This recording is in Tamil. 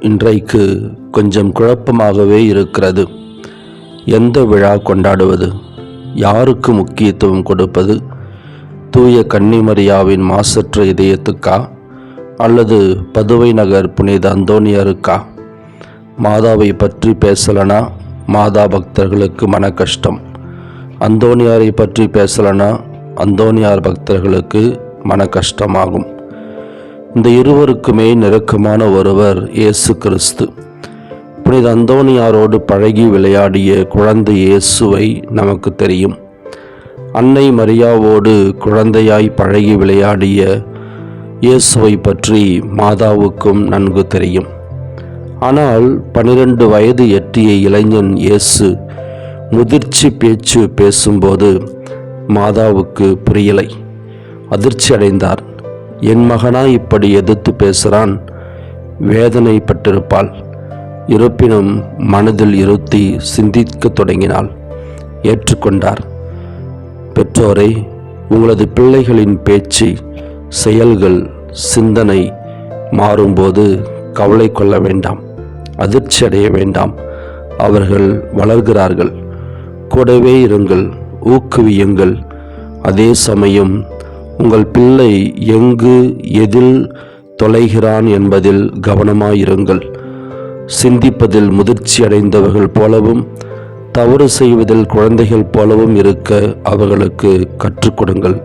இன்றைக்கு கொஞ்சம் குழப்பமாகவே இருக்கிறது. எந்த விழா கொண்டாடுவது, யாருக்கு முக்கியத்துவம் கொடுப்பது? தூய கன்னிமரியாவின் மாசற்ற இதயத்துக்கா, அல்லது பதுவை நகர் புனித அந்தோனியாருக்கா? மாதாவை பற்றி பேசலனா மாதா பக்தர்களுக்கு மன கஷ்டம், அந்தோனியாரை பற்றி பேசலனா அந்தோனியார் பக்தர்களுக்கு மன கஷ்டமாகும். இந்த இருவருக்குமே நெருக்கமான ஒருவர் இயேசு கிறிஸ்து. புனித அந்தோனியாரோடு பழகி விளையாடிய குழந்தை இயேசுவை நமக்கு தெரியும். அன்னை மரியாவோடு குழந்தையாய் பழகி விளையாடிய இயேசுவை பற்றி மாதாவுக்கும் நன்கு தெரியும். ஆனால் 12 வயது எட்டிய இளைஞன் இயேசு முதிர்ச்சி பேச்சு பேசும்போது மாதாவுக்கு புரியலை. அதிர்ச்சி அடைந்தார். என் மகனா இப்படி எதிர்த்து பேசுகிறான்? வேதனைப்பட்டிருப்பாள். இருப்பினும் மனதில் இருத்தி சிந்திக்க தொடங்கினாள். ஏற்றுக்கொண்டார். பெற்றோரை, உங்களது பிள்ளைகளின் பேச்சு, செயல்கள், சிந்தனை மாறும்போது கவலை கொள்ள வேண்டாம், அதிர்ச்சி அடைய வேண்டாம். அவர்கள் வளர்கிறார்கள். கூடவே இருங்கள், ஊக்குவியுங்கள். அதே சமயம் உங்கள் பிள்ளை எங்கு எதில் தொலைகிறான் என்பதில் கவனமாயிருங்கள். சிந்திப்பதில் முதிர்ச்சி அடைந்தவர்கள் போலவும் தவறு செய்வதில் குழந்தைகள் போலவும் இருக்க அவர்களுக்கு கற்றுக் கொடுங்கள்.